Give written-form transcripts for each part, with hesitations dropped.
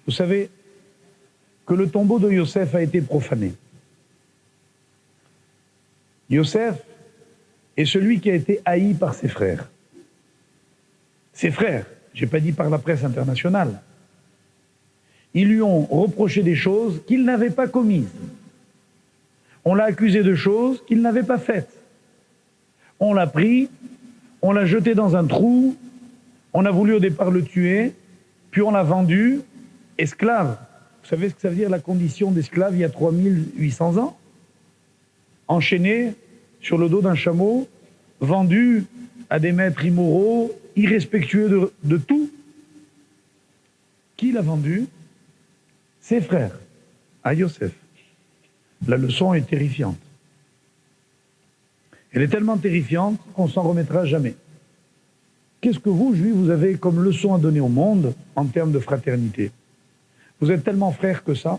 Vous savez que le tombeau de Yosef a été profané. Yosef est celui qui a été haï par ses frères. Ses frères, je n'ai pas dit par la presse internationale, ils lui ont reproché des choses qu'il n'avait pas commises. On l'a accusé de choses qu'il n'avait pas faites. On l'a pris, on l'a jeté dans un trou, on a voulu au départ le tuer, puis on l'a vendu esclave. Vous savez ce que ça veut dire la condition d'esclave il y a 3800 ans? Enchaîné sur le dos d'un chameau, vendu à des maîtres immoraux, irrespectueux de tout. Qui l'a vendu? Ses frères, à Yosef. La leçon est terrifiante. Elle est tellement terrifiante qu'on s'en remettra jamais. Qu'est-ce que vous, Juifs, vous avez comme leçon à donner au monde en termes de fraternité? Vous êtes tellement frères que ça,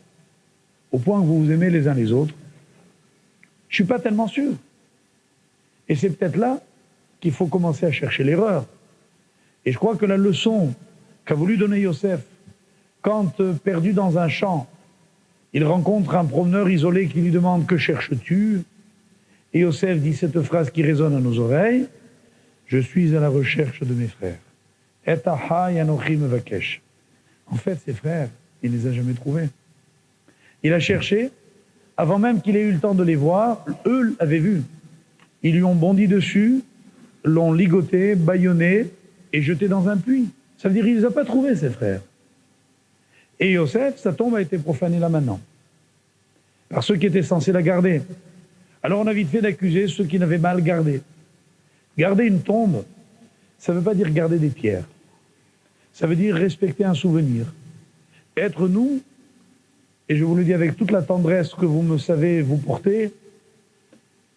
au point que vous vous aimez les uns les autres. Je ne suis pas tellement sûr. Et c'est peut-être là qu'il faut commencer à chercher l'erreur. Et je crois que la leçon qu'a voulu donner Yosef, quand, perdu dans un champ, il rencontre un promeneur isolé qui lui demande « Que cherches-tu » Et Yosef dit cette phrase qui résonne à nos oreilles « Je suis à la recherche de mes frères. » Et ahai anochi mevakesh. En fait, ses frères, il ne les a jamais trouvés. Il a cherché, avant même qu'il ait eu le temps de les voir, eux l'avaient vu. Ils lui ont bondi dessus, l'ont ligoté, bâillonné et jeté dans un puits. Ça veut dire qu'il ne les a pas trouvés, ses frères. Et Yosef, sa tombe a été profanée là maintenant, par ceux qui étaient censés la garder. Alors on a vite fait d'accuser ceux qui n'avaient mal gardé. Garder une tombe, ça ne veut pas dire garder des pierres. Ça veut dire respecter un souvenir. Être nous, et je vous le dis avec toute la tendresse que vous me savez vous porter,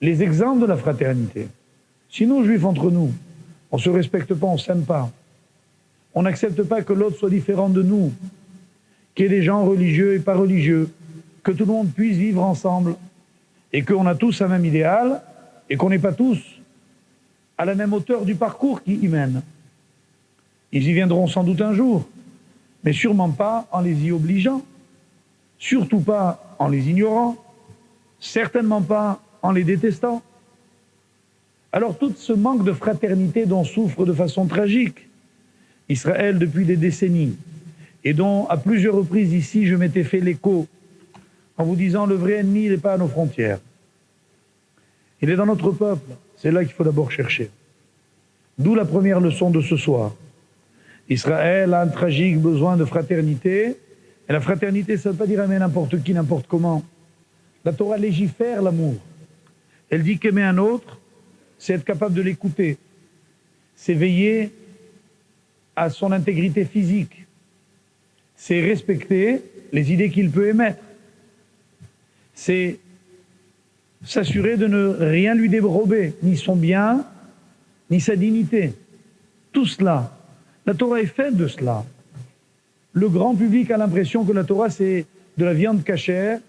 les exemples de la fraternité. Si nous, Juifs, entre nous, on ne se respecte pas, on ne s'aime pas, on n'accepte pas que l'autre soit différent de nous, qu'il y ait des gens religieux et pas religieux, que tout le monde puisse vivre ensemble, et qu'on a tous un même idéal, et qu'on n'est pas tous à la même hauteur du parcours qui y mène. Ils y viendront sans doute un jour, mais sûrement pas en les y obligeant, surtout pas en les ignorant, certainement pas en les détestant. Alors tout ce manque de fraternité dont souffre de façon tragique Israël depuis des décennies, et dont à plusieurs reprises ici je m'étais fait l'écho en vous disant le vrai ennemi il n'est pas à nos frontières. Il est dans notre peuple, c'est là qu'il faut d'abord chercher. D'où la première leçon de ce soir. Israël a un tragique besoin de fraternité, et la fraternité ça ne veut pas dire aimer n'importe qui, n'importe comment. La Torah légifère l'amour. Elle dit qu'aimer un autre, c'est être capable de l'écouter, c'est veiller à son intégrité physique, c'est respecter les idées qu'il peut émettre, c'est s'assurer de ne rien lui dérober, ni son bien, ni sa dignité. Tout cela, la Torah est faite de cela. Le grand public a l'impression que la Torah c'est de la viande cachère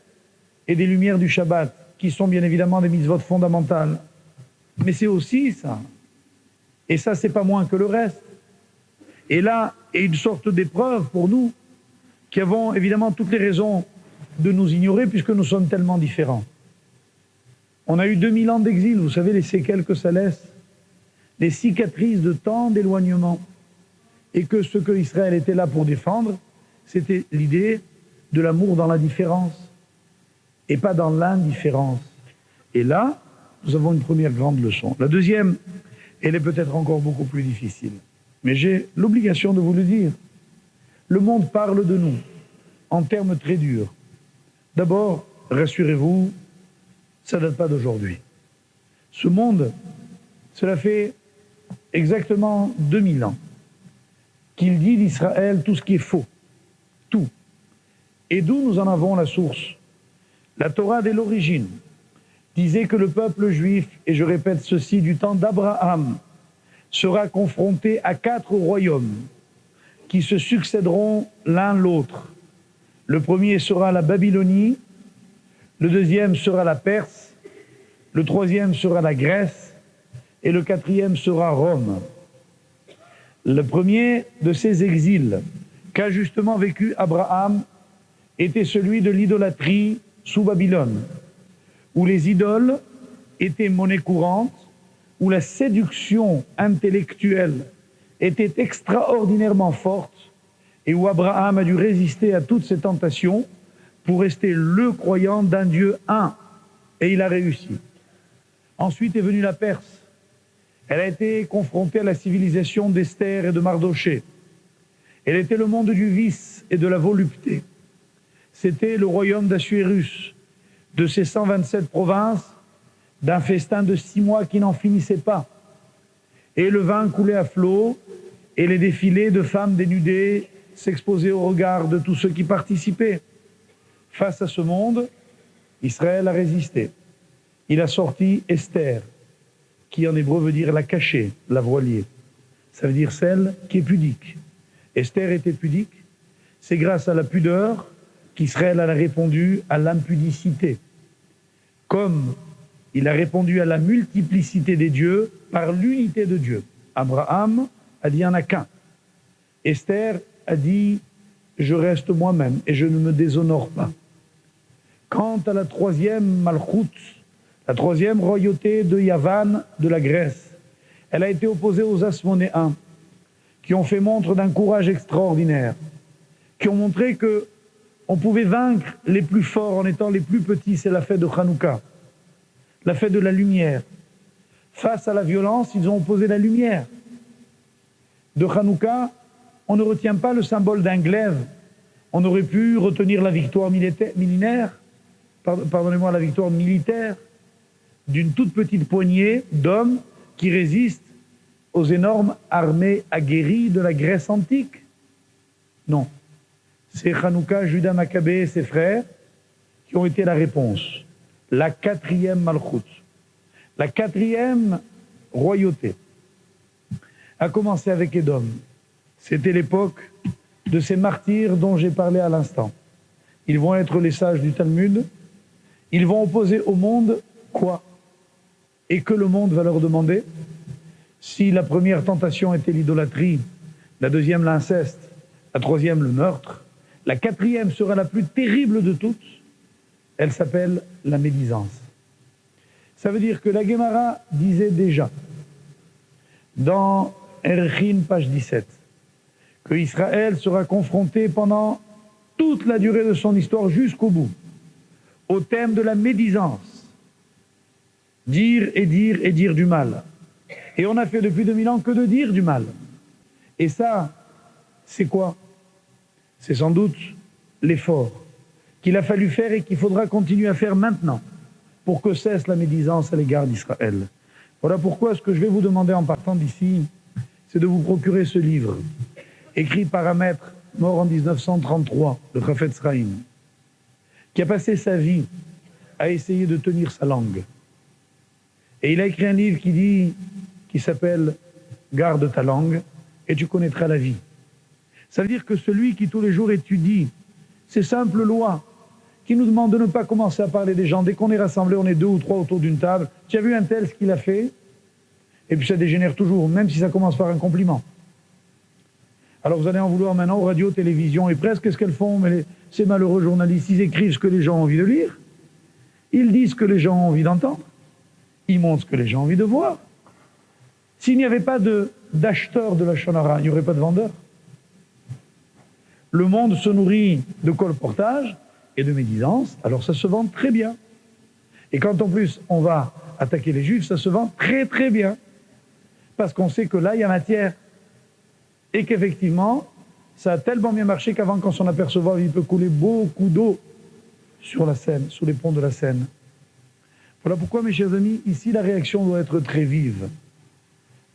et des lumières du Shabbat, qui sont bien évidemment des mitzvot fondamentales. Mais c'est aussi ça. Et ça, c'est pas moins que le reste. Et là est une sorte d'épreuve pour nous, qui avons évidemment toutes les raisons de nous ignorer, puisque nous sommes tellement différents. On a eu 2000 ans d'exil, vous savez les séquelles que ça laisse, les cicatrices de tant d'éloignement. Et que ce que Israël était là pour défendre, c'était l'idée de l'amour dans la différence, et pas dans l'indifférence. Et là, nous avons une première grande leçon. La deuxième, elle est peut-être encore beaucoup plus difficile. Mais j'ai l'obligation de vous le dire. Le monde parle de nous en termes très durs. D'abord, rassurez-vous, ça ne date pas d'aujourd'hui. Ce monde, cela fait exactement 2000 ans qu'il dit d'Israël tout ce qui est faux. Tout. Et d'où nous en avons la source? La Torah dès l'origine disait que le peuple juif, et je répète ceci, du temps d'Abraham, sera confronté à 4 royaumes qui se succéderont l'un l'autre. Le premier sera la Babylonie, le deuxième sera la Perse, le troisième sera la Grèce, et le quatrième sera Rome. Le premier de ces exils qu'a justement vécu Abraham était celui de l'idolâtrie sous Babylone, où les idoles étaient monnaie courante, où la séduction intellectuelle était extraordinairement forte et où Abraham a dû résister à toutes ces tentations pour rester le croyant d'un Dieu un. Et il a réussi. Ensuite est venue la Perse. Elle a été confrontée à la civilisation d'Esther et de Mardochée. Elle était le monde du vice et de la volupté. C'était le royaume d'Assuérus, de ses 127 provinces, d'un festin de 6 mois qui n'en finissait pas. Et le vin coulait à flot, et les défilés de femmes dénudées s'exposaient au regard de tous ceux qui participaient. Face à ce monde, Israël a résisté. Il a sorti Esther, qui en hébreu veut dire la cachée, la voilée. Ça veut dire celle qui est pudique. Esther était pudique. C'est grâce à la pudeur qu'Israël a répondu à l'impudicité. Comme il a répondu à la multiplicité des dieux par l'unité de Dieu. Abraham a dit il n'y en a qu'un. Esther a dit je reste moi-même et je ne me déshonore pas. Quant à la troisième Malchut, la troisième royauté de Yavan de la Grèce, elle a été opposée aux Asmonéens, qui ont fait montre d'un courage extraordinaire, qui ont montré que on pouvait vaincre les plus forts en étant les plus petits. C'est la fête de Hanouka, la fête de la lumière. Face à la violence, ils ont opposé la lumière. De Hanouka, on ne retient pas le symbole d'un glaive. On aurait pu retenir la victoire militaire d'une toute petite poignée d'hommes qui résistent aux énormes armées aguerries de la Grèce antique. Non. C'est Hanouka, Judas Maccabée et ses frères qui ont été la réponse. La quatrième Malchut, la quatrième royauté, a commencé avec Édom. C'était l'époque de ces martyrs dont j'ai parlé à l'instant. Ils vont être les sages du Talmud. Ils vont opposer au monde quoi? Et que le monde va leur demander? Si la première tentation était l'idolâtrie, la deuxième l'inceste, la troisième le meurtre, la quatrième sera la plus terrible de toutes. Elle s'appelle la médisance. Ça veut dire que la Guémara disait déjà, dans Erchin, page 17, que Israël sera confronté pendant toute la durée de son histoire jusqu'au bout, au thème de la médisance. Dire et dire et dire du mal. Et on a fait depuis 2000 ans que de dire du mal. Et ça, c'est quoi? C'est sans doute l'effort qu'il a fallu faire et qu'il faudra continuer à faire maintenant pour que cesse la médisance à l'égard d'Israël. Voilà pourquoi ce que je vais vous demander en partant d'ici, c'est de vous procurer ce livre, écrit par un maître mort en 1933, le Chafetz Chaim, qui a passé sa vie à essayer de tenir sa langue. Et il a écrit un livre qui s'appelle « Garde ta langue et tu connaîtras la vie ». Ça veut dire que celui qui tous les jours étudie ces simples lois, qui nous demandent de ne pas commencer à parler des gens, dès qu'on est rassemblés, on est 2 ou 3 autour d'une table, tu as vu un tel ce qu'il a fait? Et puis ça dégénère toujours, même si ça commence par un compliment. Alors vous allez en vouloir maintenant aux radios, télévisions et presse, qu'est-ce qu'elles font? Mais ces malheureux journalistes, ils écrivent ce que les gens ont envie de lire, ils disent ce que les gens ont envie d'entendre, ils montrent ce que les gens ont envie de voir. S'il n'y avait pas d'acheteurs de la Shonara, il n'y aurait pas de vendeurs. Le monde se nourrit de colportage et de médisance, alors ça se vend très bien. Et quand en plus on va attaquer les Juifs, ça se vend très très bien. Parce qu'on sait que là, il y a matière. Et qu'effectivement, ça a tellement bien marché qu'avant qu'on s'en aperçoive, il peut couler beaucoup d'eau sur la Seine, sous les ponts de la Seine. Voilà pourquoi, mes chers amis, ici la réaction doit être très vive.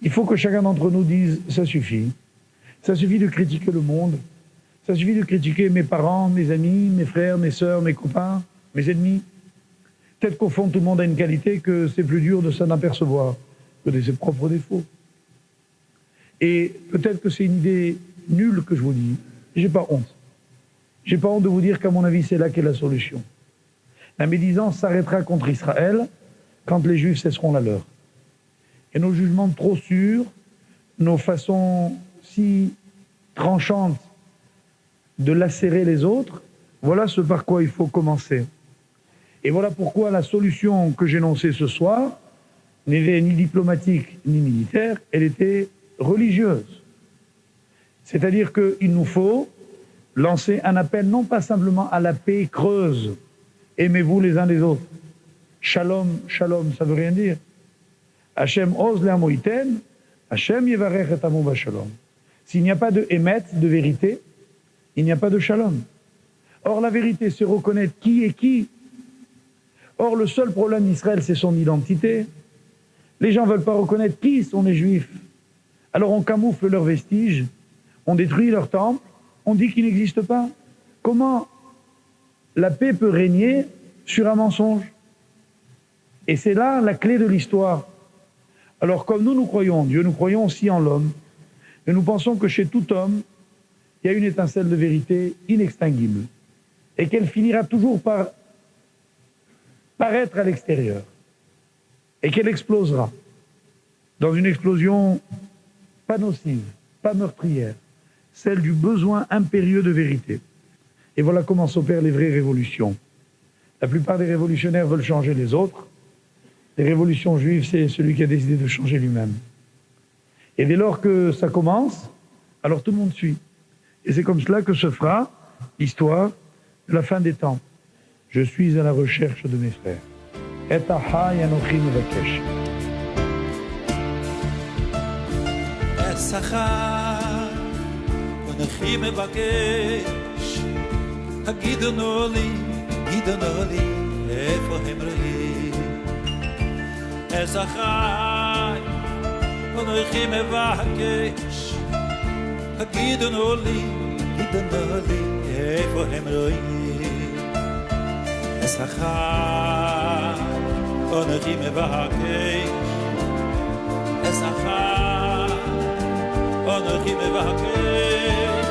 Il faut que chacun d'entre nous dise « ça suffit ». Ça suffit de critiquer le monde. Ça suffit de critiquer mes parents, mes amis, mes frères, mes sœurs, mes copains, mes ennemis. Peut-être qu'au fond, tout le monde a une qualité que c'est plus dur de s'en apercevoir que de ses propres défauts. Et peut-être que c'est une idée nulle que je vous dis. J'ai pas honte. J'ai pas honte de vous dire qu'à mon avis, c'est là qu'est la solution. La médisance s'arrêtera contre Israël quand les Juifs cesseront la leur. Et nos jugements trop sûrs, nos façons si tranchantes de lacérer les autres, voilà ce par quoi il faut commencer. Et voilà pourquoi la solution que j'énonçais ce soir n'était ni diplomatique ni militaire, elle était religieuse. C'est-à-dire qu'il nous faut lancer un appel non pas simplement à la paix creuse, aimez-vous les uns les autres. Shalom, shalom, ça veut rien dire. Hachem ose le'amoiten, Hachem yevarech et amo b'shalom. S'il n'y a pas de émet, de vérité, il n'y a pas de shalom. Or la vérité, c'est reconnaître qui est qui. Or le seul problème d'Israël, c'est son identité. Les gens ne veulent pas reconnaître qui sont les Juifs. Alors on camoufle leurs vestiges, on détruit leur temple, on dit qu'ils n'existent pas. Comment la paix peut régner sur un mensonge? Et c'est là la clé de l'histoire. Alors comme nous croyons en Dieu, nous croyons aussi en l'homme. Et nous pensons que chez tout homme, il y a une étincelle de vérité inextinguible. Et qu'elle finira toujours par paraître à l'extérieur. Et qu'elle explosera. Dans une explosion pas nocive, pas meurtrière. Celle du besoin impérieux de vérité. Et voilà comment s'opèrent les vraies révolutions. La plupart des révolutionnaires veulent changer les autres. Les révolutions juives, c'est celui qui a décidé de changer lui-même. Et dès lors que ça commence, alors tout le monde suit. Et c'est comme cela que se fera l'histoire de la fin des temps. Je suis à la recherche de mes frères. Et ahai anochi mevakesh. anochi mevakesh. Hagidonu li, איפה הם רואים? אזרחי, אנוכי מבקש, הגידונו לי, איפה הם רואים? אזרחי, אנוכי מבקש, אזרחי, אנוכי מבקש,